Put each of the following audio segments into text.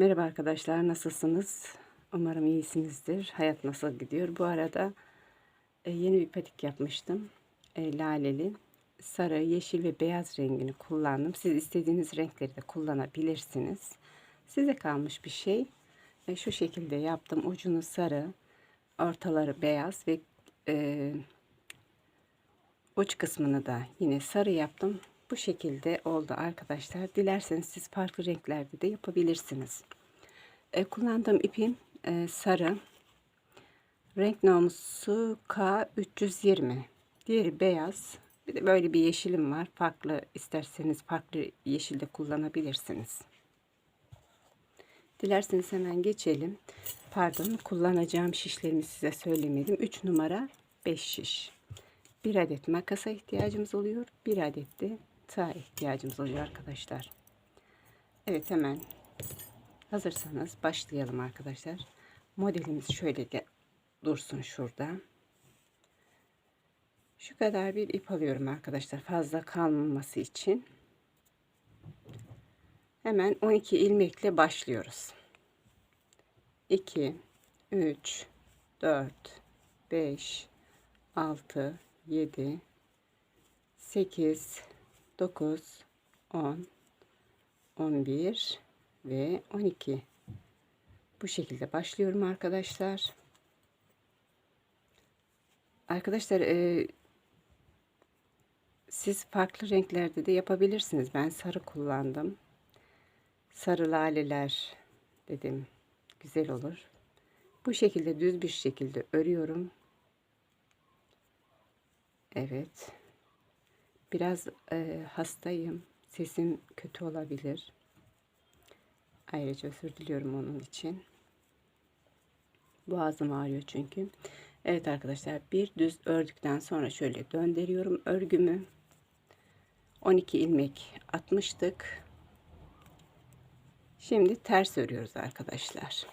Merhaba arkadaşlar, nasılsınız? Umarım iyisinizdir. Hayat nasıl gidiyor? Bu arada yeni bir patik yapmıştım. Laleli, sarı, yeşil ve beyaz rengini kullandım. Siz istediğiniz renkleri de kullanabilirsiniz. Size kalmış bir şey. Şu şekilde yaptım. Ucunu sarı, ortaları beyaz ve e, uç kısmını da yine sarı yaptım. Bu şekilde oldu arkadaşlar. Dilerseniz siz farklı renklerde de yapabilirsiniz. Kullandığım ipim sarı. Renk namlusu K320. Diğeri beyaz. Bir de böyle bir yeşilim var. Farklı isterseniz farklı yeşilde kullanabilirsiniz. Dilerseniz hemen geçelim. Pardon, kullanacağım şişlerimi size söylemedim. 3 numara 5 şiş. 1 adet makasa ihtiyacımız oluyor. 1 adet de tığ ihtiyacımız oluyor arkadaşlar. Evet, hemen hazırsanız başlayalım arkadaşlar. Modelimiz şöyle dursun şurada. Şu kadar bir ip alıyorum arkadaşlar, fazla kalmaması için. Hemen 12 ilmekle başlıyoruz. 2 3 4 5 6 7 8 9 10 11 ve 12. Bu şekilde başlıyorum arkadaşlar. Arkadaşlar siz farklı renklerde de yapabilirsiniz. Ben sarı kullandım. Sarı laleler dedim, güzel olur. Bu şekilde düz bir şekilde örüyorum. Evet. Biraz hastayım. Sesim kötü olabilir. Ayrıca özür diliyorum onun için. Boğazım ağrıyor çünkü. Evet arkadaşlar, bir düz ördükten sonra şöyle döndürüyorum örgümü. 12 ilmek atmıştık. Şimdi ters örüyoruz arkadaşlar.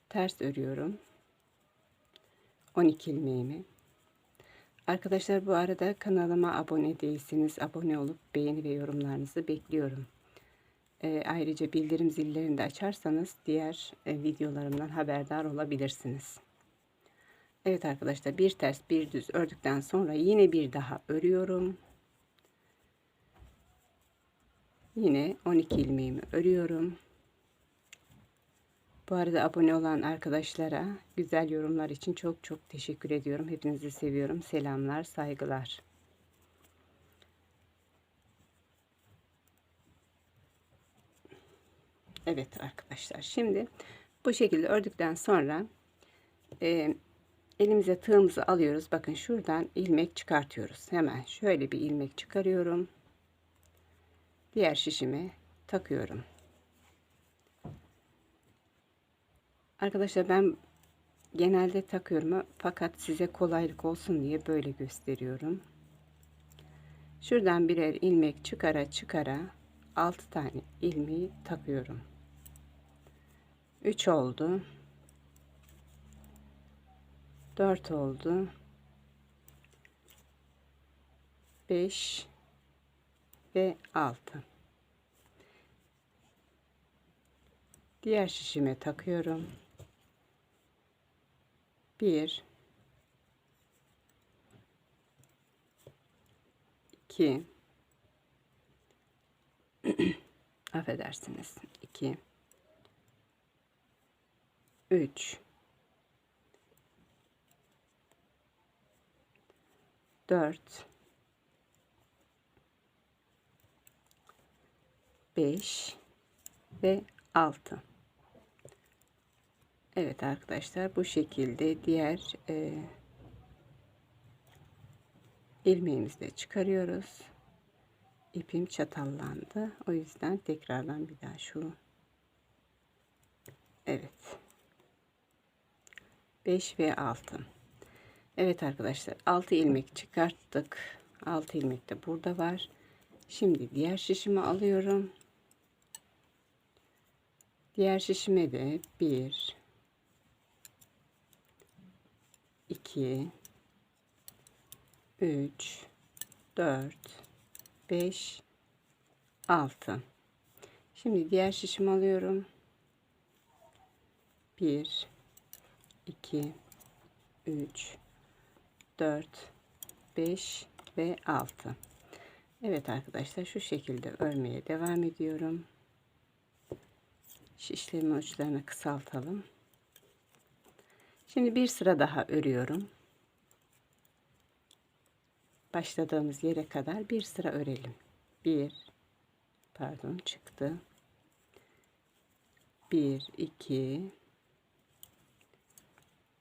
Ters örüyorum 12 ilmeğimi. Arkadaşlar, bu arada kanalıma abone değilseniz abone olup beğeni ve yorumlarınızı bekliyorum. Ayrıca bildirim zillerini de açarsanız diğer videolarımdan haberdar olabilirsiniz. Evet arkadaşlar, bir ters bir düz ördükten sonra yine bir daha örüyorum. Yine 12 ilmeğimi örüyorum. Bu arada abone olan arkadaşlara güzel yorumlar için çok çok teşekkür ediyorum. Hepinizi seviyorum. Selamlar, saygılar. Evet arkadaşlar, şimdi bu şekilde ördükten sonra elimize tığımızı alıyoruz. Bakın, şuradan ilmek çıkartıyoruz. Hemen şöyle bir ilmek çıkarıyorum. Diğer şişime takıyorum. Arkadaşlar, ben genelde takıyorum fakat size kolaylık olsun diye böyle gösteriyorum. Şuradan birer ilmek çıkara çıkara 6 tane ilmeği takıyorum. 3 oldu. 4 oldu. 5 ve 6. Diğer şişime takıyorum. 1 2 affedersiniz, 2 3 4 5 ve 6. Evet arkadaşlar, bu şekilde diğer ilmeğimizi de çıkarıyoruz. İpim çatallandı, o yüzden tekrardan bir daha şu. Evet, 5 ve 6. Evet arkadaşlar, 6 ilmek çıkarttık. 6 ilmek de burada var. Şimdi diğer şişimi alıyorum. Diğer şişime de 1 2 3 4 5 6. Şimdi diğer şişimi alıyorum. 1 2 3 4 5 ve 6. Evet arkadaşlar, şu şekilde örmeye devam ediyorum. Şişlerin uçlarını kısaltalım. Şimdi bir sıra daha örüyorum. Başladığımız yere kadar bir sıra örelim. Çıktı. 1 2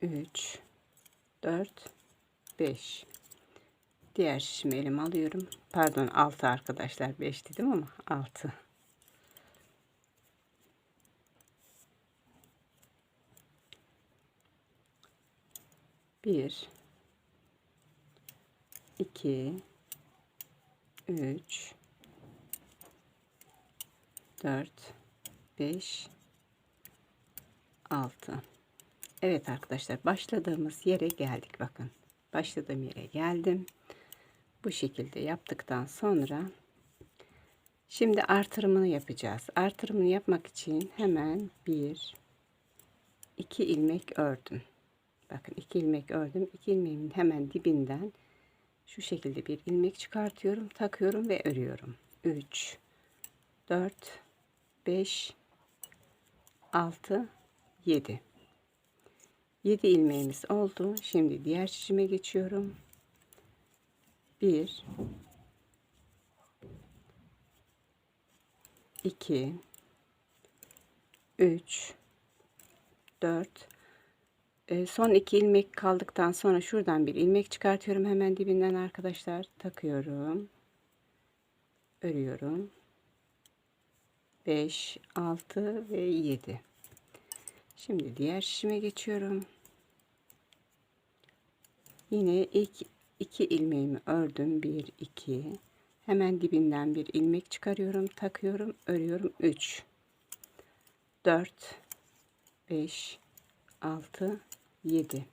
3 4 5. Diğer şişimi elime alıyorum. Pardon, 6 arkadaşlar. 5 dedim ama 6. Bir, 2, 3, 4, 5, 6. Evet arkadaşlar, başladığımız yere geldik. Bakın, başladığım yere geldim. Bu şekilde yaptıktan sonra şimdi artırımını yapacağız. Artırımını yapmak için hemen 2 ilmek ördüm. Bakın, 2 ilmek ördüm. 2 ilmeğimin hemen dibinden şu şekilde bir ilmek çıkartıyorum, takıyorum ve örüyorum. 3 4 5 6 7. 7 ilmeğimiz oldu. Şimdi diğer şişime geçiyorum. 1 2 3 4. Son 2 ilmek kaldıktan sonra şuradan bir ilmek çıkartıyorum, hemen dibinden arkadaşlar, takıyorum, örüyorum. 5 6 ve 7. Şimdi diğer şişime geçiyorum. Yine ilk 2 ilmeğimi ördüm. 1 2. Hemen dibinden bir ilmek çıkarıyorum, takıyorum, örüyorum. 3 4 5 6 7.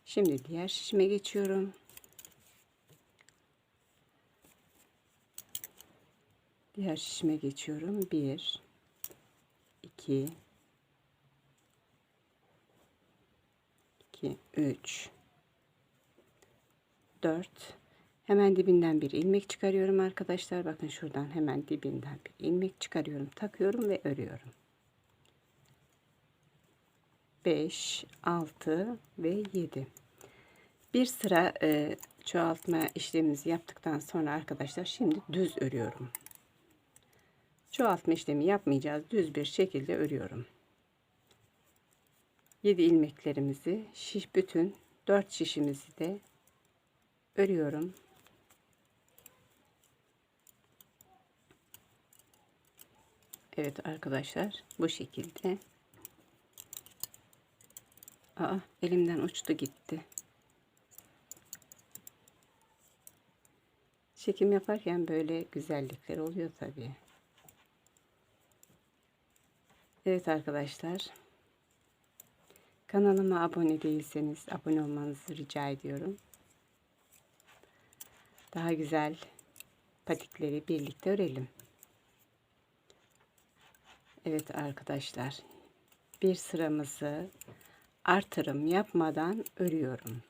Şimdi diğer şişime geçiyorum. Diğer şişime geçiyorum. 1 2 2 3 4. Hemen dibinden bir ilmek çıkarıyorum arkadaşlar. Bakın, şuradan hemen dibinden bir ilmek çıkarıyorum, takıyorum ve örüyorum. 5 6 ve 7. Bir sıra çoğaltma işlemimizi yaptıktan sonra arkadaşlar, şimdi düz örüyorum. Çoğaltma işlemi yapmayacağız. Düz bir şekilde örüyorum. 7 ilmeklerimizi, bütün 4 şişimizi de örüyorum. Evet arkadaşlar, bu şekilde. Elimden uçtu gitti. Çekim yaparken böyle güzellikler oluyor tabii. Evet arkadaşlar, kanalıma abone değilseniz abone olmanızı rica ediyorum. Daha güzel patikleri birlikte örelim. Evet arkadaşlar, bir sıramızı artırım yapmadan örüyorum.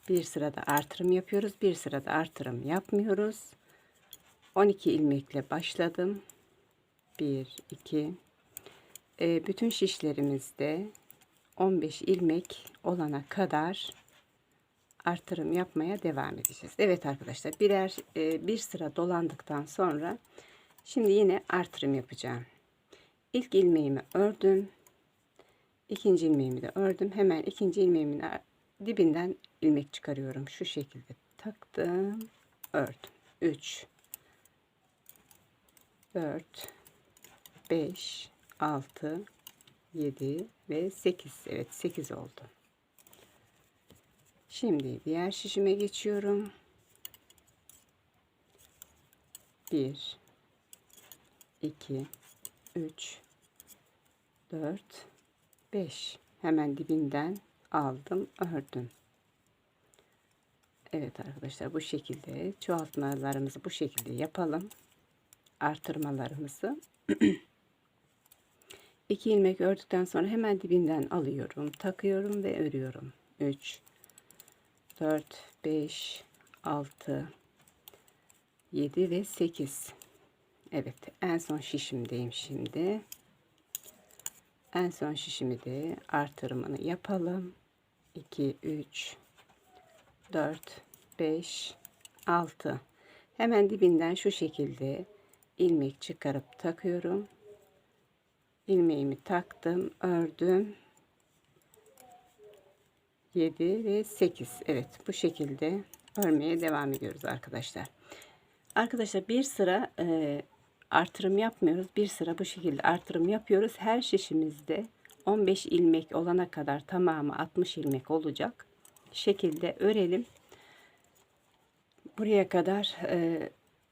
Bir sırada artırım yapıyoruz, bir sırada artırım yapmıyoruz. 12 ilmekle başladım. 1 2. Bütün şişlerimizde 15 ilmek olana kadar artırım yapmaya devam edeceğiz. Evet arkadaşlar, bir sıra dolandıktan sonra şimdi yine artırım yapacağım. İlk ilmeğimi ördüm. İkinci ilmeğimi de ördüm. Hemen ikinci ilmeğimin dibinden ilmek çıkarıyorum. Şu şekilde taktım, ördüm. 3 4 5 6 7 ve 8. Evet, 8 oldu. Şimdi diğer şişime geçiyorum. 1 2 3 4 5. Hemen dibinden aldım, ördüm. Evet arkadaşlar, bu şekilde çoğaltmalarımızı bu şekilde yapalım. artırmalarımızı. 2 ilmek ördükten sonra hemen dibinden alıyorum, takıyorum ve örüyorum. 3, 4, 5, 6, 7 ve 8. Evet, en son şişimdeyim şimdi. En son şişimi de artırımını yapalım. 2, 3, 4, 5, 6. Hemen dibinden şu şekilde ilmek çıkarıp takıyorum. İlmeğimi taktım, ördüm. 7 ve 8. Evet, bu şekilde örmeye devam ediyoruz arkadaşlar. Arkadaşlar bir sıra artırım yapmıyoruz. Bir sıra bu şekilde artırım yapıyoruz. Her şişimizde 15 ilmek olana kadar tamamı 60 ilmek olacak şekilde örelim. Buraya kadar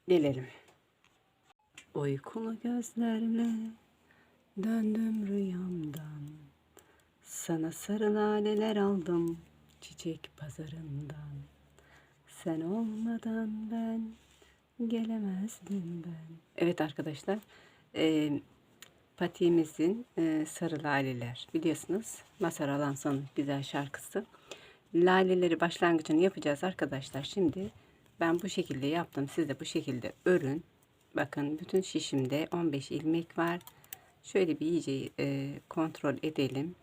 gelelim. Uykulu gözlerle döndüm rüyamdan. Sana sarı laleler aldım çiçek pazarından. Sen olmadan ben gelemezdim ben. Evet arkadaşlar, patiğimizin sarı laleler, biliyorsunuz Mazhar Alanso'nun güzel şarkısı. Laleleri başlangıcını yapacağız arkadaşlar. Şimdi ben bu şekilde yaptım. Siz de bu şekilde örün. Bakın bütün şişimde 15 ilmek var. Şöyle bir iyice kontrol edelim.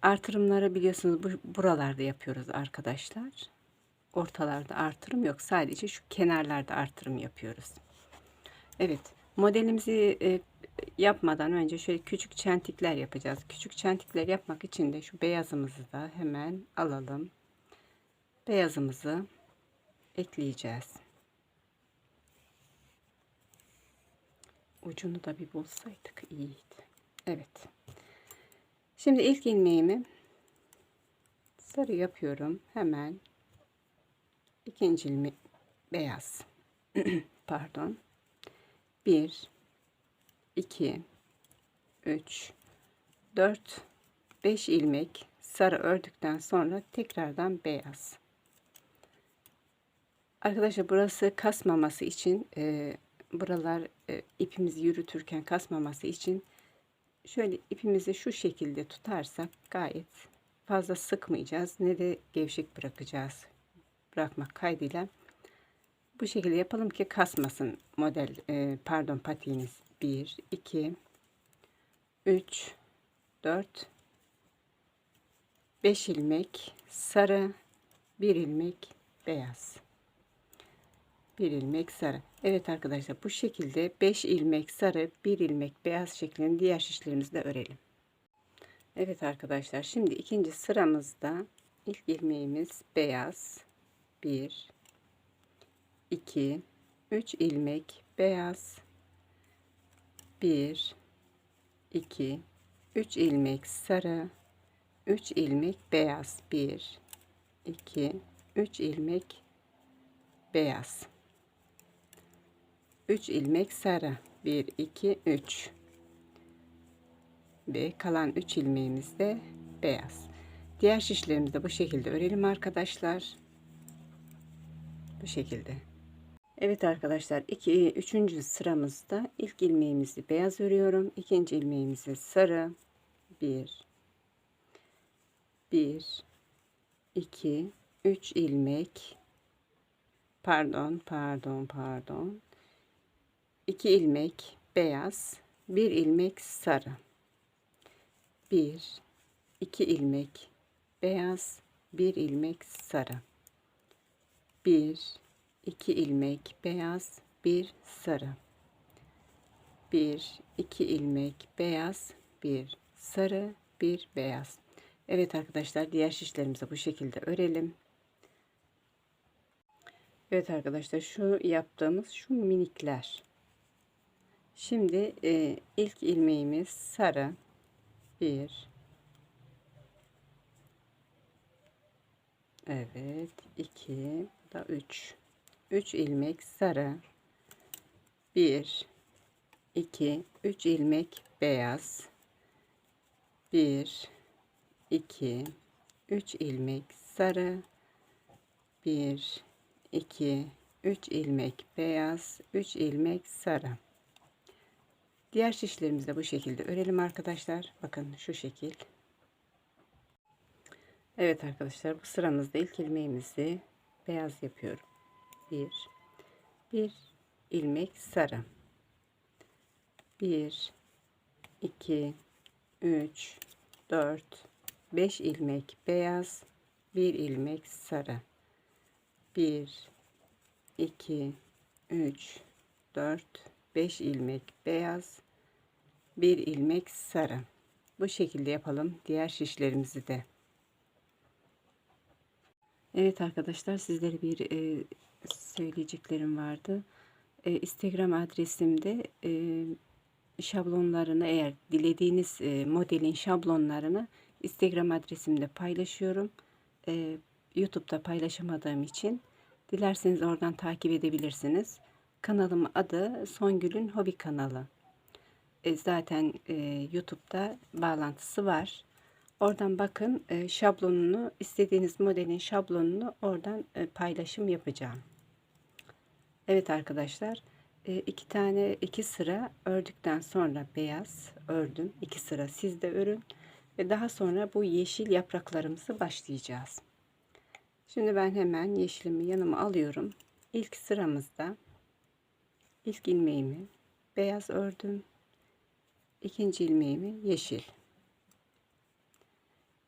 Artırımları biliyorsunuz buralarda yapıyoruz arkadaşlar. Ortalarda artırım yok. Sadece şu kenarlarda artırım yapıyoruz. Evet, modelimizi yapmadan önce şöyle küçük çentikler yapacağız. Küçük çentikler yapmak için de şu beyazımızı da hemen alalım. Beyazımızı ekleyeceğiz. Ucunu da bir bulsaydık iyiydi. Evet. Şimdi ilk ilmeğimi sarı yapıyorum. Hemen ikinci ilmek beyaz. Pardon. 1, 2, 3, 4, 5 ilmek sarı ördükten sonra tekrardan beyaz. Arkadaşlar burası kasmaması için buralar ipimizi yürütürken kasmaması için şöyle ipimizi şu şekilde tutarsak gayet fazla sıkmayacağız ne de gevşek bırakacağız. Bırakmak kaydıyla bu şekilde yapalım ki kasmasın model patiğimiz. 1, 2, 3, 4, 5 ilmek sarı, 1 ilmek beyaz. 1 ilmek sarı. Evet arkadaşlar, bu şekilde 5 ilmek sarı, 1 ilmek beyaz şeklinde diğer şişlerimizde örelim. Evet arkadaşlar, şimdi ikinci sıramızda ilk ilmeğimiz beyaz. 1, 2, 3 ilmek beyaz. 1, 2, 3 ilmek sarı, 3 ilmek beyaz. 1, 2, 3 ilmek beyaz. 3 ilmek sarı. 1, 2, 3. Ve kalan 3 ilmeğimiz de beyaz. Diğer şişlerimizi de bu şekilde örelim arkadaşlar. Bu şekilde. Evet arkadaşlar, 3. sıramızda ilk ilmeğimizi beyaz örüyorum. İkinci ilmeğimizi sarı. 1, 1, 2, 3 ilmek. Pardon. 2 ilmek beyaz, 1 ilmek sarı. 1, 2 ilmek beyaz, 1 ilmek sarı. 1, 2 ilmek beyaz, 1 sarı. 1, 2 ilmek beyaz, 1 sarı, 1 beyaz. Evet arkadaşlar, diğer şişlerimizi bu şekilde örelim. Evet arkadaşlar, şu yaptığımız şu minikler. Şimdi ilk ilmeğimiz sarı. 1, evet, 2, bu da 3. 3 ilmek sarı. 1, 2, 3 ilmek beyaz. 1, 2, 3 ilmek sarı. 1, 2, 3 ilmek beyaz, 3 ilmek sarı. Diğer şişlerimizi de bu şekilde örelim arkadaşlar. Bakın şu şekil. Evet arkadaşlar, bu sıramızda ilk ilmeğimizi beyaz yapıyorum. 1 ilmek sarı. 1 2 3 4 5 ilmek beyaz, 1 ilmek sarı. 1 2 3 4 5 ilmek beyaz, 1 ilmek sarı. Bu şekilde yapalım diğer şişlerimizi de. Evet arkadaşlar, sizlere bir söyleyeceklerim vardı. Instagram adresimde şablonlarını, eğer dilediğiniz modelin şablonlarını Instagram adresimde paylaşıyorum. YouTube'da paylaşamadığım için dilerseniz oradan takip edebilirsiniz. Kanalımın adı Songül'ün Hobi kanalı. Zaten YouTube'da bağlantısı var. Oradan bakın, şablonunu, istediğiniz modelin şablonunu oradan paylaşım yapacağım. Evet arkadaşlar, iki sıra ördükten sonra beyaz ördüm. 2 sıra siz de örün ve daha sonra bu yeşil yapraklarımızı başlayacağız. Şimdi ben hemen yeşilimi yanıma alıyorum. İlk sıramızda ilk ilmeğimi beyaz ördüm. İkinci ilmeğimi yeşil.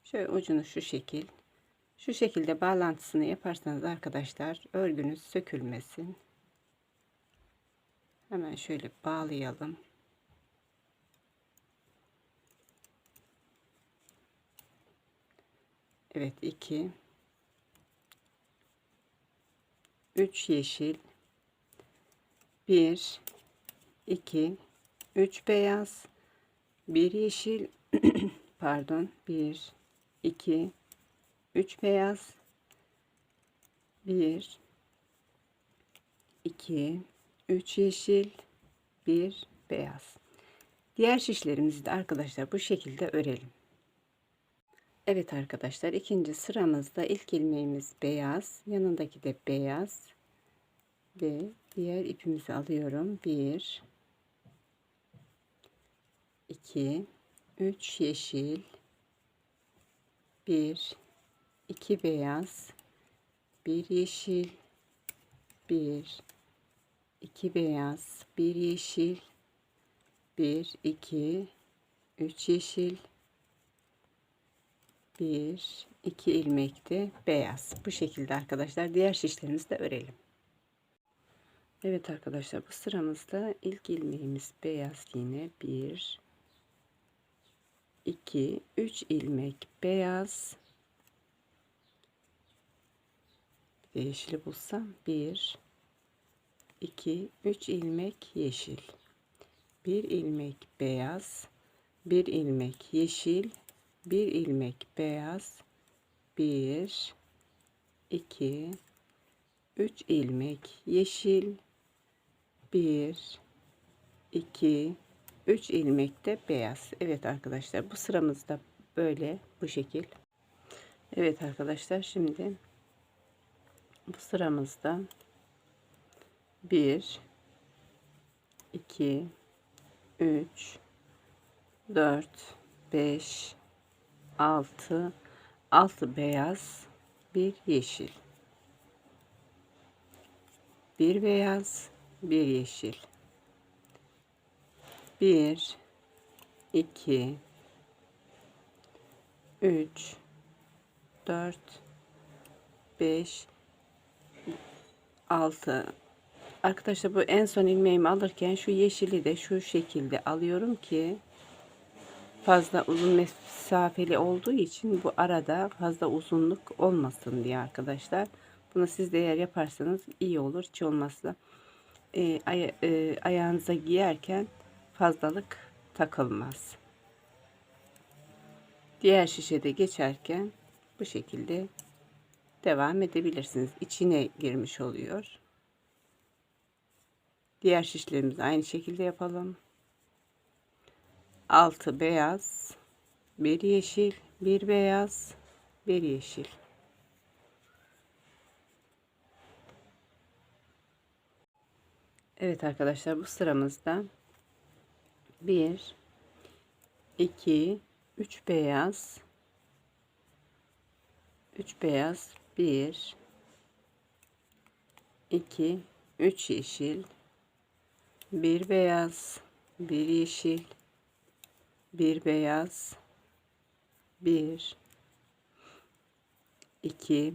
Şöyle ucunu şu şekilde bağlantısını yaparsanız arkadaşlar, örgünüz sökülmesin. Hemen şöyle bağlayalım. Evet, 2 3 yeşil, 1 2 3 beyaz, 1 yeşil pardon, 1 2 3 beyaz, 1 2 3 yeşil, 1 beyaz. Diğer şişlerimizi de arkadaşlar bu şekilde örelim. Evet arkadaşlar, ikinci sıramızda ilk ilmeğimiz beyaz, yanındaki de beyaz ve diğer ipimizi alıyorum. 1 2 3 yeşil, 1 2 beyaz, 1 yeşil, 1 2 beyaz, 1 yeşil, 1 2 3 yeşil, 1 2 ilmek de beyaz. Bu şekilde arkadaşlar, diğer şişlerimizi de örelim. Evet arkadaşlar, bu sıramızda ilk ilmeğimiz beyaz, yine 1 2 3 ilmek beyaz. Bir de yeşili bulsam, 1 2 3 ilmek yeşil, 1 ilmek beyaz, 1 ilmek yeşil, 1 ilmek beyaz, 1 2 3 ilmek yeşil, 1 2 3 ilmek de beyaz. Evet arkadaşlar, bu sıramızda böyle, bu şekil. Evet arkadaşlar, şimdi bu sıramızda 1 2 3 4 5 6 beyaz, 1 yeşil, 1 beyaz, 1 yeşil, 1 2 3 4 5 6. Arkadaşlar, bu en son ilmeğimi alırken şu yeşili de şu şekilde alıyorum ki fazla uzun mesafeli olduğu için bu arada fazla uzunluk olmasın diye arkadaşlar. Bunu siz de eğer yaparsanız iyi olur. Hiç olmazsa ayağınıza giyerken fazlalık takılmaz. Diğer şişede geçerken bu şekilde devam edebilirsiniz. İçine girmiş oluyor. Diğer şişlerimizi aynı şekilde yapalım. 6 beyaz, 1 yeşil, 1 beyaz, 1 yeşil. Evet arkadaşlar, bu sıramızda 1 2 3 beyaz, 3 beyaz, 1 2 3 yeşil, 1 beyaz, 1 yeşil, 1 beyaz, 1 2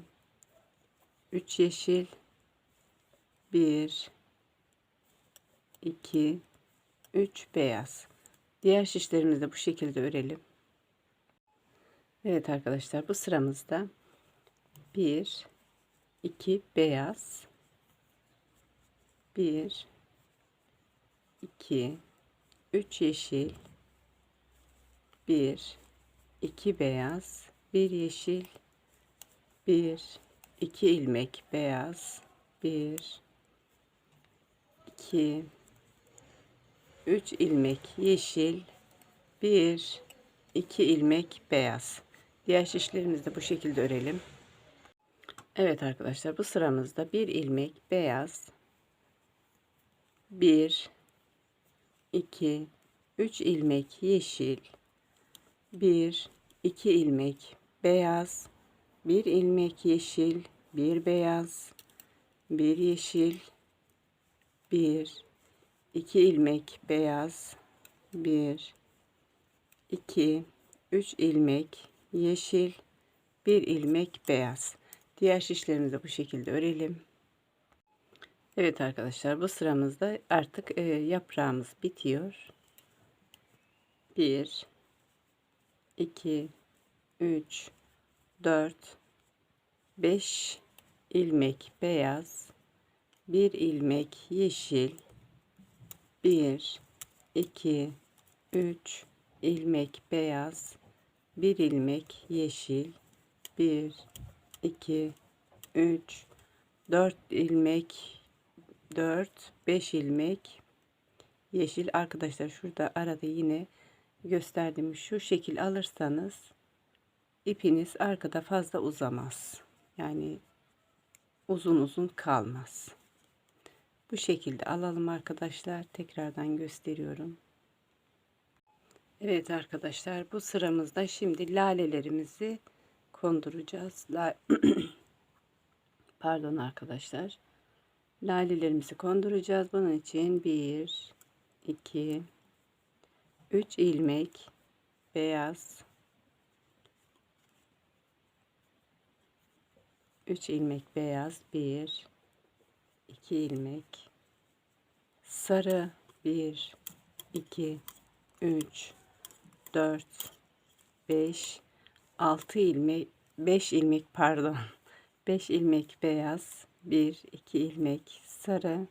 3 yeşil, 1 2 3 beyaz. Diğer şişlerimizi de bu şekilde örelim. Evet arkadaşlar, bu sıramızda 1 2 beyaz, 1 2 3 yeşil, 1 2 beyaz, 1 yeşil, 1 2 ilmek beyaz, 1 2 3 ilmek yeşil, 1 2 ilmek beyaz. Diğer şişlerimizi de bu şekilde örelim. Evet arkadaşlar, bu sıramızda 1 ilmek beyaz, 1 2 3 ilmek yeşil, 1 2 ilmek beyaz, 1 ilmek yeşil, 1 beyaz, 1 yeşil, 1 2 ilmek beyaz, 1 2 3 ilmek yeşil, 1 ilmek beyaz. Diğer şişlerimizi de bu şekilde örelim. Evet arkadaşlar, bu sıramızda artık yaprağımız bitiyor. 1 2 3 4 5 ilmek beyaz, 1 ilmek yeşil, 1 2 3 ilmek beyaz, 1 ilmek yeşil, 1 2 3 4 ilmek, 4 5 ilmek yeşil. Arkadaşlar, şurada arada yine gösterdiğim şu şekil alırsanız ipiniz arkada fazla uzamaz. Yani uzun uzun kalmaz. Bu şekilde alalım arkadaşlar. Tekrardan gösteriyorum. Evet arkadaşlar, bu sıramızda şimdi lalelerimizi konduracağız. Pardon arkadaşlar. Lalelerimizi konduracağız. Bunun için 1 2 3 ilmek beyaz, 3 ilmek beyaz, 1 2 ilmek sarı, 1 2 3 4 5 6 ilmek, 5 ilmek pardon, 5 ilmek beyaz, 1 2 ilmek sarı,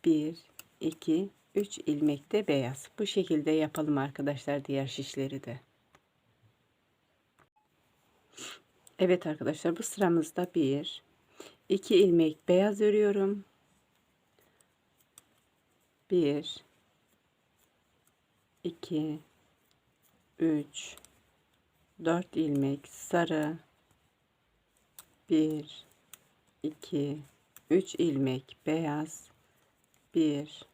1 2 3 ilmek de beyaz. Bu şekilde yapalım arkadaşlar, diğer şişleri de. Evet arkadaşlar, bu sıramızda 1 2 ilmek beyaz örüyorum. 1 2 3 4 ilmek sarı, 1 2 3 ilmek beyaz, 1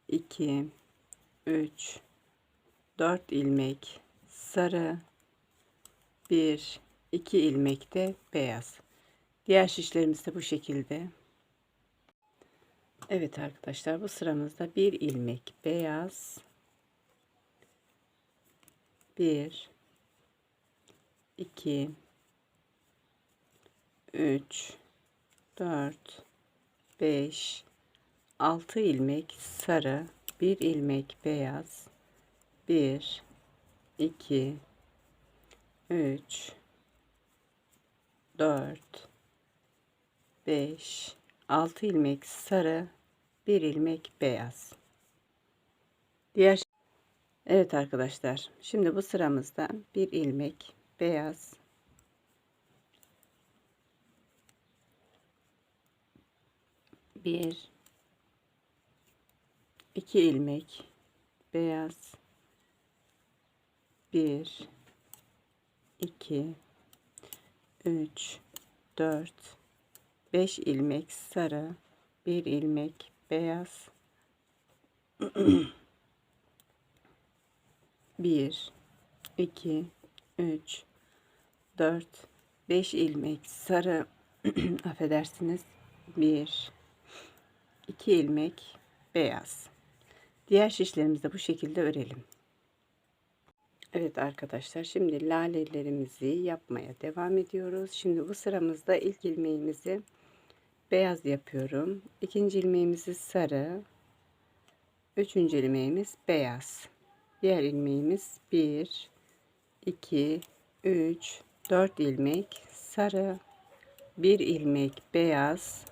2 3 4 ilmek sarı, 1 2 ilmek de beyaz. Diğer şişlerimiz de bu şekilde. Evet arkadaşlar, bu sıramızda 1 ilmek beyaz, 1 2 3 4 5 6 ilmek sarı, 1 ilmek beyaz, 1 2 3 4 5 6 ilmek sarı, 1 ilmek beyaz. Evet arkadaşlar, şimdi bu sıramızda 1 ilmek beyaz, 1 2 ilmek beyaz, 1 2 3 4 5 ilmek sarı, bir ilmek beyaz, bir, iki, üç, 4, 5 ilmek sarı affedersiniz. Bir, 2 ilmek beyaz. Diğer şişlerimizi de bu şekilde örelim. Evet arkadaşlar, şimdi lalelerimizi yapmaya devam ediyoruz. Şimdi bu sıramızda ilk ilmeğimizi beyaz yapıyorum. İkinci ilmeğimizi sarı. Üçüncü ilmeğimiz beyaz. Diğer ilmeğimiz 1, 2, 3, 4 ilmek sarı. Bir ilmek beyaz.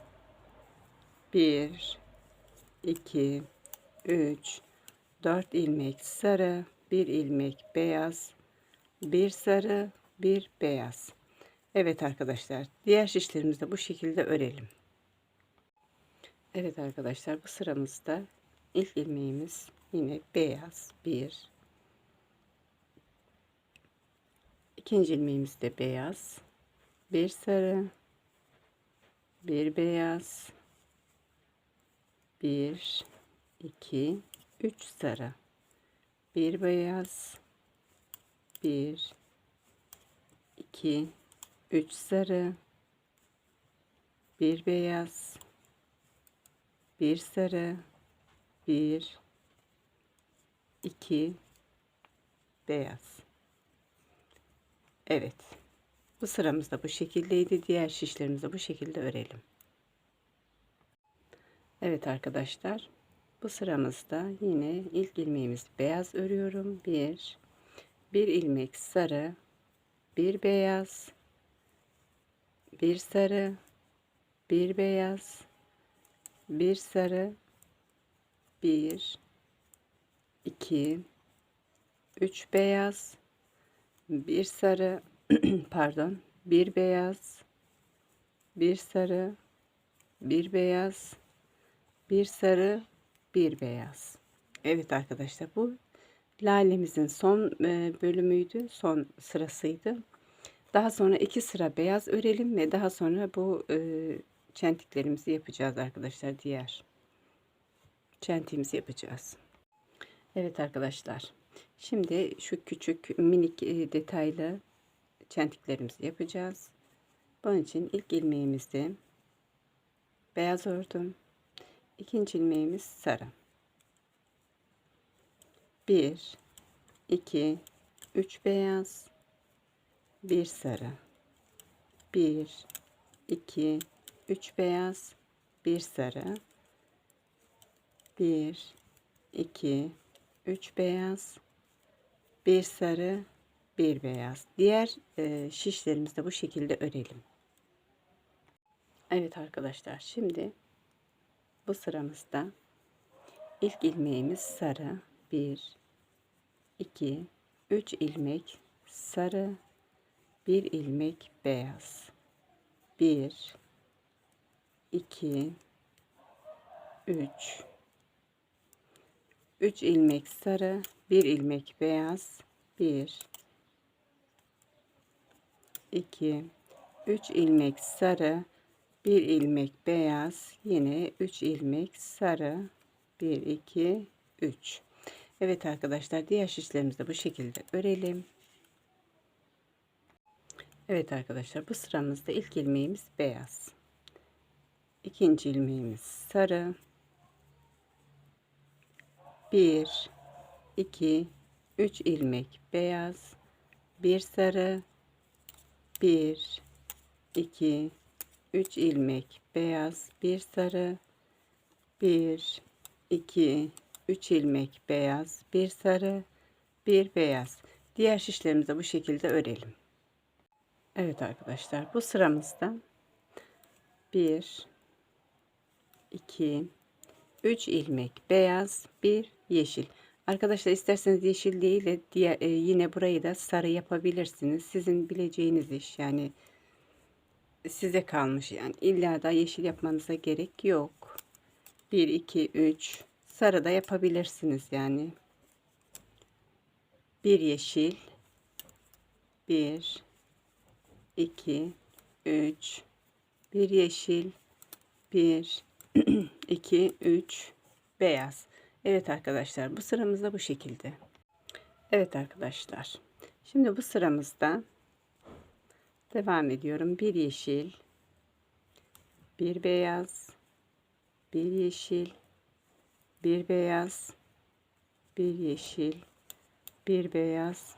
1, 2, 3, 4 ilmek sarı, bir ilmek beyaz, bir sarı, bir beyaz. Evet arkadaşlar, diğer şişlerimizi de bu şekilde örelim. Evet arkadaşlar, bu sıramızda ilk ilmeğimiz yine beyaz, bir. İkinci ilmeğimiz de beyaz, bir sarı, bir beyaz, bir, iki, 3 sarı, bir beyaz, bir, 2, 3 sarı, bir beyaz, bir sarı, bir, 2 beyaz. Evet. Bu sıramız da bu şekildeydi. Diğer şişlerimizi de bu şekilde örelim. Evet arkadaşlar. Bu sıramızda yine ilk ilmeğimiz beyaz örüyorum. Bir ilmek sarı, bir beyaz, bir sarı, bir beyaz, bir sarı, bir, 2, 3 beyaz, bir sarı, pardon, bir beyaz, bir sarı, bir beyaz, bir sarı, bir beyaz. Evet arkadaşlar, bu lalemizin son bölümüydü, son sırasıydı. Daha sonra 2 sıra beyaz örelim ve daha sonra bu çentiklerimizi yapacağız arkadaşlar. Diğer çentiğimizi yapacağız. Evet arkadaşlar, şimdi şu küçük minik detaylı çentiklerimizi yapacağız. Bunun için ilk ilmeğimizi beyaz ördüm. İkinci ilmeğimiz sarı. 1, 2, 3 beyaz, 1 sarı. 1, 2, 3 beyaz, 1 sarı. 1, 2, 3 beyaz, 1 sarı, 1 beyaz. Diğer şişlerimizi de bu şekilde örelim. Evet arkadaşlar, şimdi bu sıramızda ilk ilmeğimiz sarı. 1, 2, 3 ilmek sarı, bir ilmek beyaz. 1, 2, 3. 3 ilmek sarı, bir ilmek beyaz. 1, 2, 3 ilmek sarı, bir ilmek beyaz. Yine 3 ilmek sarı. 1, 2, 3. Evet arkadaşlar, diğer şişlerimizi de bu şekilde örelim. Evet arkadaşlar, bu sıramızda ilk ilmeğimiz beyaz. İkinci ilmeğimiz sarı. 1, 2, 3 ilmek beyaz. 1 sarı. 1, 2, 3 ilmek beyaz. 1 sarı. 1, 2, 3 ilmek beyaz. 1 sarı. 1 beyaz. Diğer şişlerimizi de bu şekilde örelim. Evet arkadaşlar, bu sıramızda 1, 2, 3 ilmek beyaz, bir yeşil. Arkadaşlar, isterseniz yeşil değil de diğer, yine burayı da sarı yapabilirsiniz. Sizin bileceğiniz iş, yani size kalmış, yani illa da yeşil yapmanıza gerek yok. 1, 2, 3 sarı da yapabilirsiniz yani. Bir yeşil, 1, 2, 3, bir yeşil, 1, 2, 3 beyaz. Evet arkadaşlar, bu sıramızda bu şekilde. Evet arkadaşlar. Şimdi bu sıramızda devam ediyorum. Bir yeşil, bir beyaz, bir yeşil, bir beyaz, bir yeşil, bir beyaz,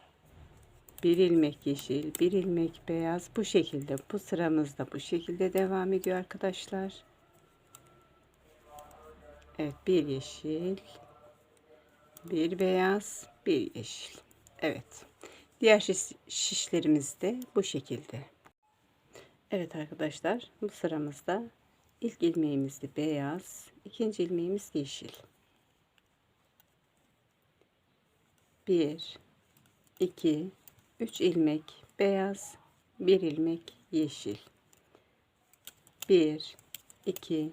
bir ilmek yeşil, bir ilmek beyaz. Bu şekilde, bu sıramızda bu şekilde devam ediyor arkadaşlar. Evet, bir yeşil, bir beyaz, bir yeşil. Evet. Diğer şişlerimiz de bu şekilde. Evet arkadaşlar, bu sıramızda ilk ilmeğimiz de beyaz, ikinci ilmeğimiz yeşil. 1, 2, 3 ilmek beyaz, 1 ilmek yeşil. 1, 2,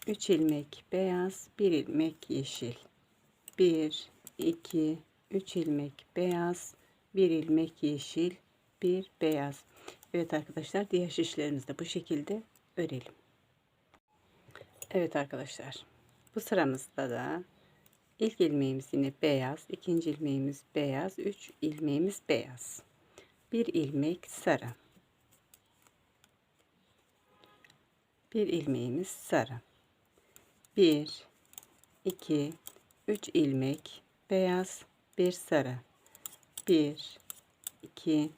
3 ilmek beyaz, 1 ilmek yeşil. 1, 2, 3 ilmek beyaz, 1 ilmek yeşil, 1 beyaz. Evet arkadaşlar, diğer şişlerimizi de bu şekilde örelim. Evet arkadaşlar, bu sıramızda da ilk ilmeğimiz yine beyaz, ikinci ilmeğimiz beyaz, 3 ilmeğimiz beyaz. 1 ilmek sarı. 1 ilmeğimiz sarı. 1, 2, 3 ilmek beyaz, 1 sarı. 1, 2,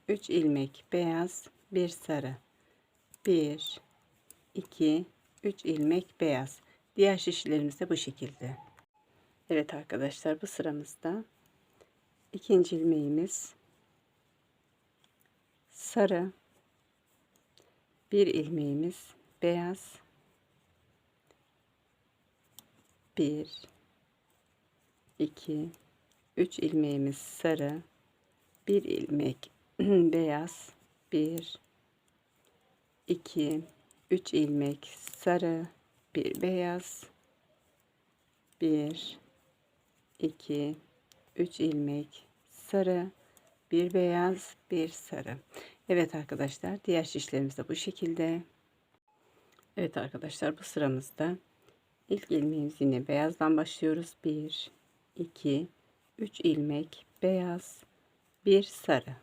3 ilmek beyaz, 1 sarı. 1, 2, 3 ilmek beyaz. Diğer şişlerimiz de bu şekilde. Evet arkadaşlar, bu sıramızda ikinci ilmeğimiz sarı, bir ilmeğimiz beyaz, 1, 2, 3 ilmeğimiz sarı, bir ilmek beyaz, 1, 2, 3 ilmek sarı, bir beyaz, 1, 2, 3 ilmek sarı, bir beyaz, bir sarı. Evet arkadaşlar, diğer şişlerimiz de bu şekilde. Evet arkadaşlar, bu sıramızda ilk ilmeğimiz yine beyazdan başlıyoruz. 1, 2, 3 ilmek beyaz, bir sarı.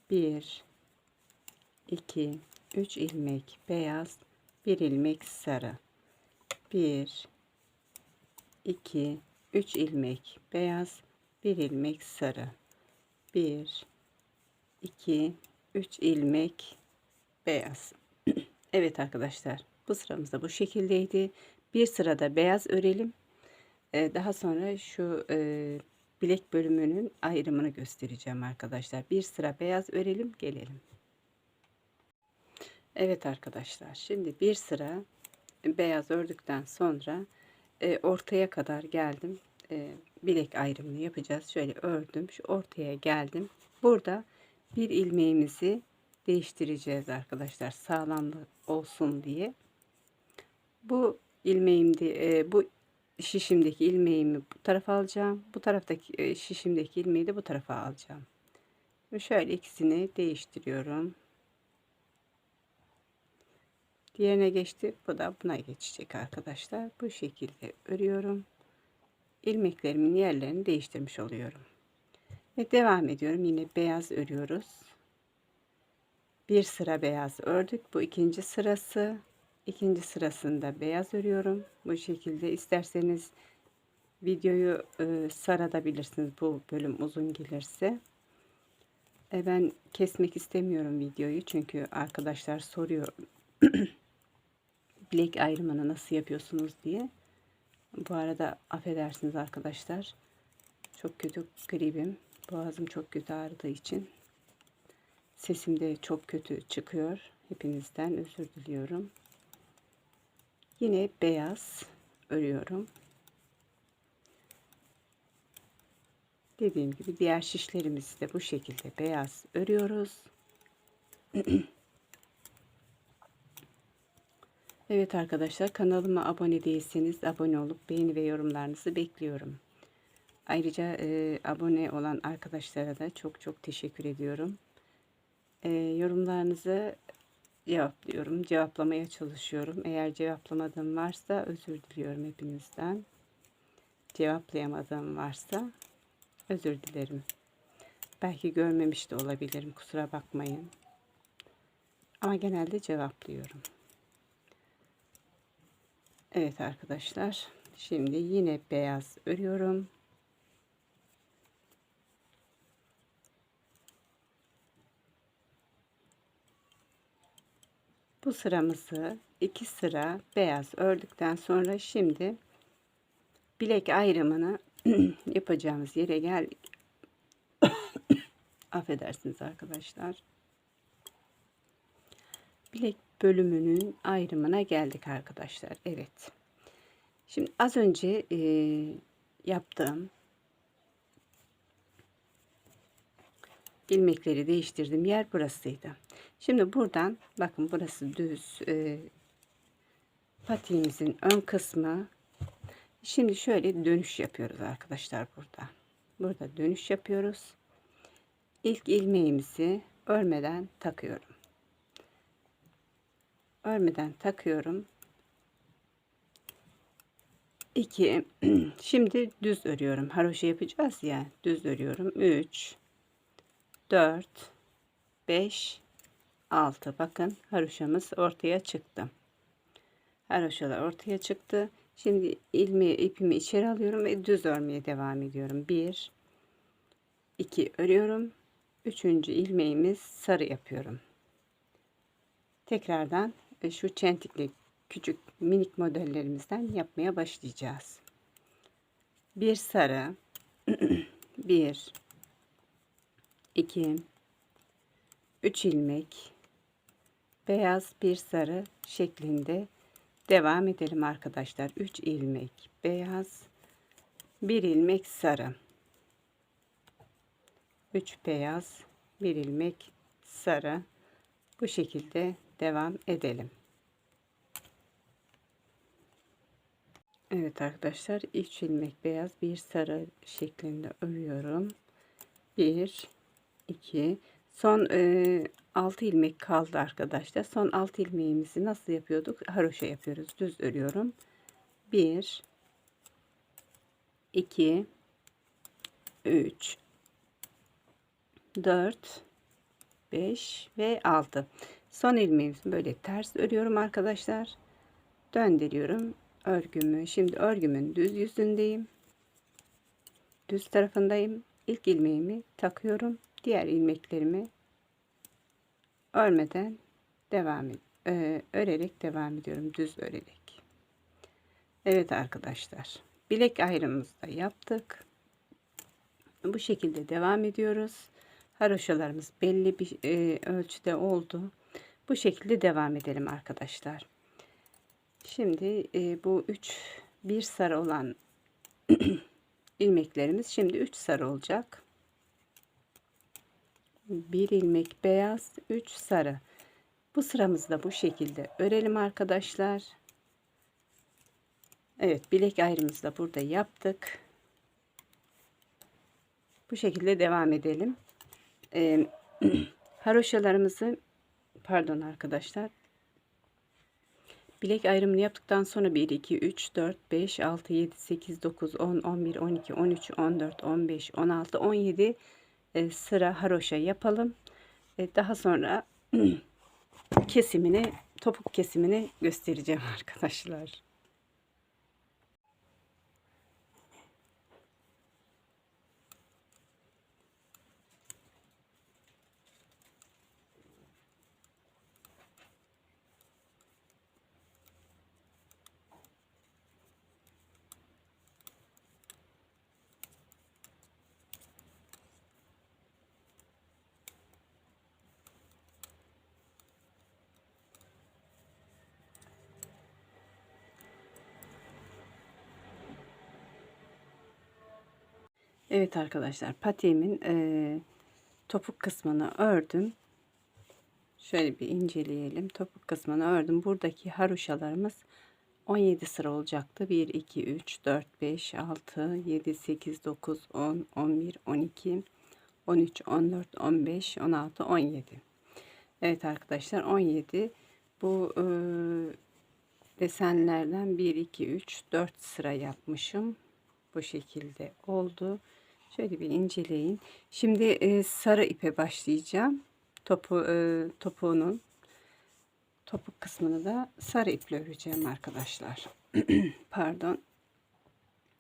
1, 2, 3 ilmek beyaz, bir ilmek sarı. 1, 2, 3 ilmek beyaz, bir ilmek sarı. 1, 2, 3 ilmek beyaz. Evet arkadaşlar, bu sıramızda bu şekildeydi. Bir sırada beyaz örelim. Daha sonra şu bilek bölümünün ayrımını göstereceğim arkadaşlar. Bir sıra beyaz örelim, gelelim. Evet arkadaşlar, şimdi bir sıra beyaz ördükten sonra ortaya kadar geldim. Bilek ayrımını yapacağız. Şöyle ördüm, şu ortaya geldim. Burada bir ilmeğimizi değiştireceğiz arkadaşlar, sağlam olsun diye. Bu ilmeğimde bu şişimdeki ilmeğimi bu tarafa alacağım. Bu taraftaki şişimdeki ilmeği de bu tarafa alacağım. Ve şöyle ikisini değiştiriyorum. Diğerine geçti. Bu da buna geçecek arkadaşlar. Bu şekilde örüyorum. İlmeklerimin yerlerini değiştirmiş oluyorum. Ve devam ediyorum. Yine beyaz örüyoruz. Bir sıra beyaz ördük. Bu ikinci sırası. İkinci sırasında beyaz örüyorum. Bu şekilde isterseniz videoyu sarabilirsiniz. Bu bölüm uzun gelirse. Ben kesmek istemiyorum videoyu. Çünkü arkadaşlar soruyor. Bilek ayrımını nasıl yapıyorsunuz diye. Bu arada affedersiniz arkadaşlar. Çok kötü gribim. Boğazım çok kötü ağrıdığı için sesim de çok kötü çıkıyor. Hepinizden özür diliyorum. Yine beyaz örüyorum. Dediğim gibi diğer şişlerimizi de bu şekilde beyaz örüyoruz. Evet arkadaşlar, kanalıma abone değilseniz abone olup beğeni ve yorumlarınızı bekliyorum. Ayrıca abone olan arkadaşlara da çok çok teşekkür ediyorum. Yorumlarınızı cevaplıyorum. Cevaplamaya çalışıyorum. Eğer cevaplamadığım varsa özür diliyorum hepinizden. Cevaplayamadığım varsa özür dilerim. Belki görmemiş de olabilirim. Kusura bakmayın. Ama genelde cevaplıyorum. Evet arkadaşlar. Şimdi yine beyaz örüyorum. Bu sıramızı 2 sıra beyaz ördükten sonra şimdi bilek ayrımını yapacağımız yere geldik. Affedersiniz arkadaşlar. Bilek bölümünün ayrımına geldik arkadaşlar. Evet. Şimdi az önce yaptığım ilmekleri değiştirdiğim yer burasıydı. Şimdi buradan bakın burası düz patiğimizin ön kısmı. Şimdi şöyle dönüş yapıyoruz arkadaşlar burada. Burada dönüş yapıyoruz. İlk ilmeğimizi örmeden takıyorum. Örmeden takıyorum. 2 şimdi düz örüyorum. Haroşa yapacağız ya. Düz örüyorum. 3 4 5 6. Bakın haroşamız ortaya çıktı. Haroşalar ortaya çıktı. Şimdi ipimi içeri alıyorum ve düz örmeye devam ediyorum. 1 2 örüyorum. 3. ilmeğimiz sarı yapıyorum. Tekrardan şu çentikli küçük minik modellerimizden yapmaya başlayacağız. Bir sarı, 1 2 3 ilmek, beyaz, bir sarı şeklinde devam edelim arkadaşlar. 3 ilmek beyaz, 1 ilmek sarı, 3 beyaz, 1 ilmek sarı, bu şekilde devam edelim. Evet arkadaşlar, 3 ilmek beyaz, 1 sarı şeklinde örüyorum. 1 2 son 6 ilmek kaldı arkadaşlar. Son 6 ilmeğimizi nasıl yapıyorduk? Haroşa yapıyoruz. Düz örüyorum. 1 2 3 4 5 ve 6. Son ilmeğimizi böyle ters örüyorum arkadaşlar. Döndürüyorum örgümü. Şimdi örgümün düz yüzündeyim. Düz tarafındayım. İlk ilmeğimi takıyorum. Diğer ilmeklerimi örmeden örerek devam ediyorum. Düz örerek. Evet arkadaşlar. Bilek ayrımımızı da yaptık. Bu şekilde devam ediyoruz. Haroşalarımız belli bir ölçüde oldu. Bu şekilde devam edelim arkadaşlar. Şimdi bu 1 sarı olan ilmeklerimiz şimdi 3 sarı olacak. 1 ilmek beyaz, 3 sarı. Bu sıramızı da bu şekilde örelim arkadaşlar. Evet, bilek ayrımımızı da burada yaptık. Bu şekilde devam edelim. Haroşalarımızı pardon arkadaşlar. Bilek ayrımını yaptıktan sonra 1 2 3 4 5 6 7 8 9 10 11 12 13 14 15 16 17 sıra haroşa yapalım. Daha sonra kesimini, topuk kesimini göstereceğim arkadaşlar. Evet arkadaşlar, patiğimin topuk kısmını ördüm. Şöyle bir inceleyelim. Topuk kısmını ördüm. Buradaki haroşalarımız 17 sıra olacaktı. 1 2 3 4 5 6 7 8 9 10 11 12 13 14 15 16 17. Evet arkadaşlar, 17 bu desenlerden 1 2 3 4 sıra yapmışım. Bu şekilde oldu. Şöyle bir inceleyin. Şimdi sarı ipe başlayacağım. Topuğunun topuk kısmını da sarı iple öreceğim arkadaşlar. Pardon.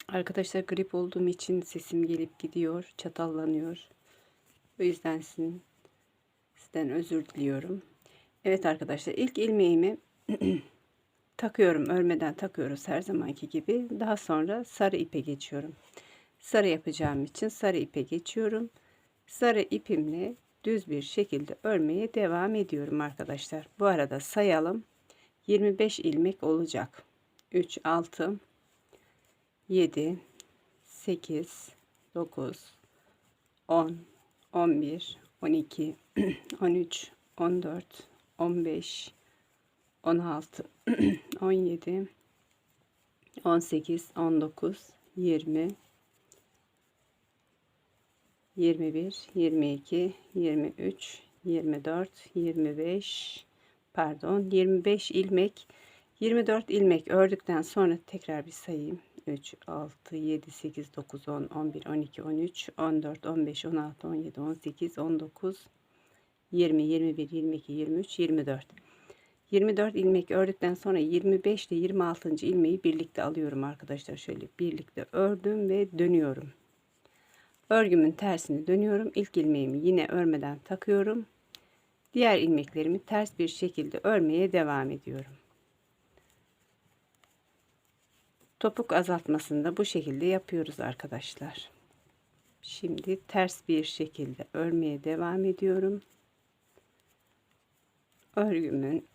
Arkadaşlar, grip olduğum için sesim gelip gidiyor, çatallanıyor. O yüzden sizden özür diliyorum. Evet arkadaşlar, ilk ilmeğimi takıyorum. Örmeden takıyoruz her zamanki gibi. Daha sonra sarı ipe geçiyorum. Sarı yapacağım için sarı ipe geçiyorum. Sarı ipimle düz bir şekilde örmeye devam ediyorum arkadaşlar. Bu arada sayalım. 25 ilmek olacak. 3 6 7 8 9 10 11 12 13 14 15 16 17 18 19 20 21 22 23 24 25 pardon 25 ilmek, 24 ilmek ördükten sonra tekrar bir sayayım. 3 6 7 8 9 10 11 12 13 14 15 16 17 18 19 20 21 22 23 24 24 ilmek ördükten sonra 25 ile 26. ilmeği birlikte alıyorum arkadaşlar. Şöyle birlikte ördüm ve dönüyorum. Örgümün tersini dönüyorum. İlk ilmeğimi yine örmeden takıyorum. Diğer ilmeklerimi ters bir şekilde örmeye devam ediyorum. Topuk azaltmasını da bu şekilde yapıyoruz arkadaşlar. Şimdi ters bir şekilde örmeye devam ediyorum. Örgümün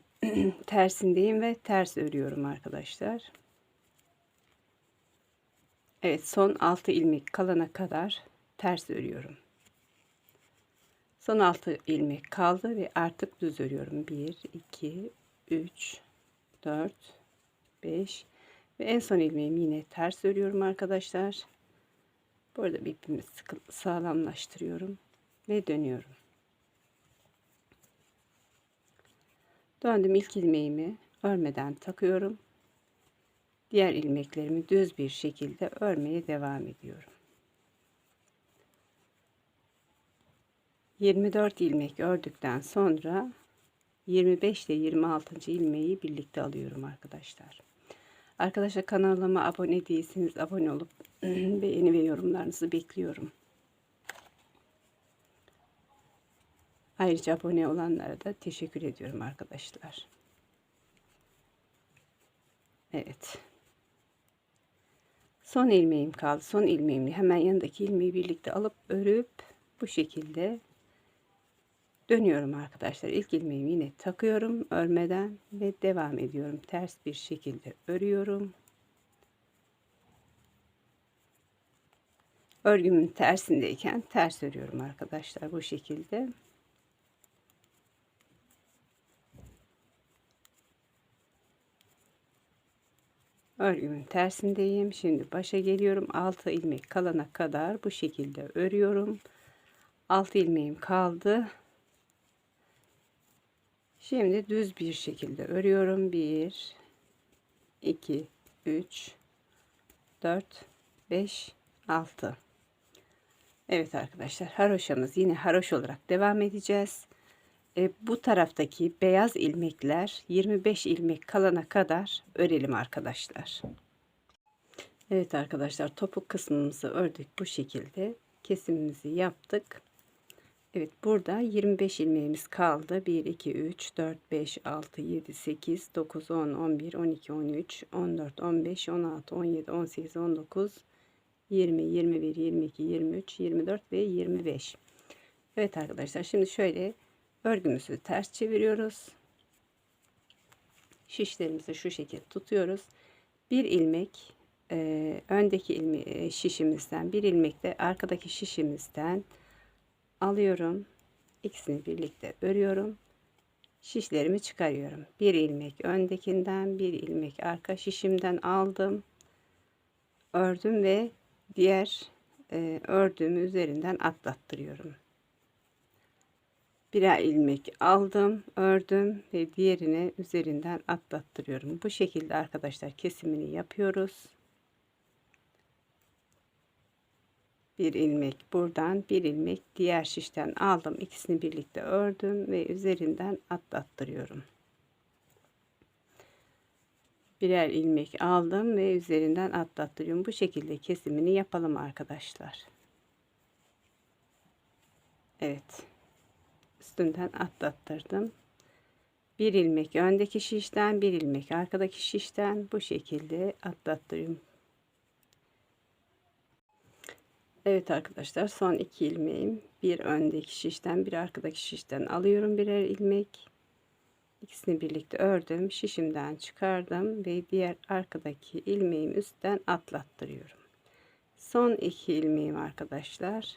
tersindeyim ve ters örüyorum arkadaşlar. Evet, son 6 ilmek kalana kadar ters örüyorum. Son 6 ilmek kaldı ve artık düz örüyorum. 1 2 3 4 5 ve en son ilmeğimi yine ters örüyorum arkadaşlar. Bu arada bir ipimi sıkı sağlamlaştırıyorum ve dönüyorum. Döndüm, ilk ilmeğimi örmeden takıyorum. Diğer ilmeklerimi düz bir şekilde örmeye devam ediyorum. 24 ilmek ördükten sonra 25 ile 26. ilmeği birlikte alıyorum arkadaşlar. Arkadaşlar, kanalıma abone değilseniz abone olup beğeni ve yorumlarınızı bekliyorum. Ayrıca abone olanlara da teşekkür ediyorum arkadaşlar. Evet. Son ilmeğim kaldı. Son ilmeğimle hemen yanındaki ilmeği birlikte alıp örüp bu şekilde dönüyorum arkadaşlar. İlk ilmeğimi yine takıyorum örmeden ve devam ediyorum. Ters bir şekilde örüyorum. Örgümün tersindeyken ters örüyorum arkadaşlar bu şekilde. Örgümün tersindeyim. Şimdi başa geliyorum. 6 ilmek kalana kadar bu şekilde örüyorum. 6 ilmeğim kaldı. Şimdi düz bir şekilde örüyorum. 1 2 3 4 5 6. Evet arkadaşlar, haroşamız yine haroş olarak devam edeceğiz. Bu taraftaki beyaz ilmekler 25 ilmek kalana kadar örelim arkadaşlar. Evet arkadaşlar, topuk kısmımızı ördük bu şekilde. Kesimimizi yaptık. Evet, burada 25 ilmeğimiz kaldı. 1 2 3 4 5 6 7 8 9 10 11 12 13 14 15 16 17 18 19 20 21 22 23 24 ve 25. Evet arkadaşlar, şimdi şöyle örgümüzü ters çeviriyoruz. Şişlerimizi şu şekilde tutuyoruz. Bir ilmek öndeki şişimizden, bir ilmek de arkadaki şişimizden alıyorum. İkisini birlikte örüyorum. Şişlerimi çıkarıyorum. Bir ilmek öndekinden, bir ilmek arka şişimden aldım. Ördüm ve diğer ördüğümü üzerinden atlattırıyorum. Birer ilmek aldım, ördüm ve diğerine üzerinden atlattırıyorum. Bu şekilde arkadaşlar kesimini yapıyoruz. Bir ilmek buradan, bir ilmek diğer şişten aldım. İkisini birlikte ördüm ve üzerinden atlattırıyorum. Birer ilmek aldım ve üzerinden atlattırıyorum. Bu şekilde kesimini yapalım arkadaşlar. Evet. Üstünden atlattırdım. Bir ilmek öndeki şişten, bir ilmek arkadaki şişten bu şekilde atlattırıyorum. Evet arkadaşlar, son 2 ilmeğim. Bir öndeki şişten, bir arkadaki şişten alıyorum birer ilmek. İkisini birlikte ördüm. Şişimden çıkardım ve diğer arkadaki ilmeğimi üstten atlattırıyorum. Son 2 ilmeğim arkadaşlar.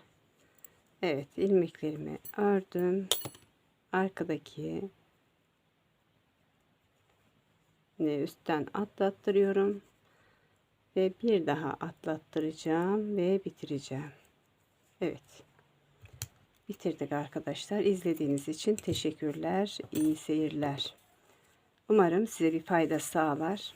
Evet, ilmeklerimi ördüm. Arkadaki üstten atlattırıyorum ve bir daha atlattıracağım ve bitireceğim. Evet, bitirdik arkadaşlar. İzlediğiniz için teşekkürler. İyi seyirler. Umarım size bir fayda sağlar.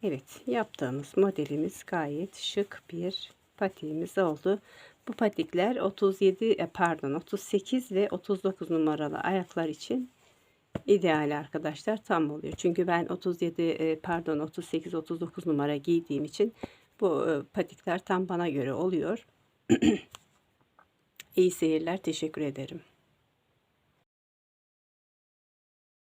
Evet, yaptığımız modelimiz gayet şık bir patiğimiz oldu. Bu patikler 38 ve 39 numaralı ayaklar için ideal arkadaşlar, tam oluyor. Çünkü ben 38 39 numara giydiğim için bu patikler tam bana göre oluyor. İyi seyirler, teşekkür ederim.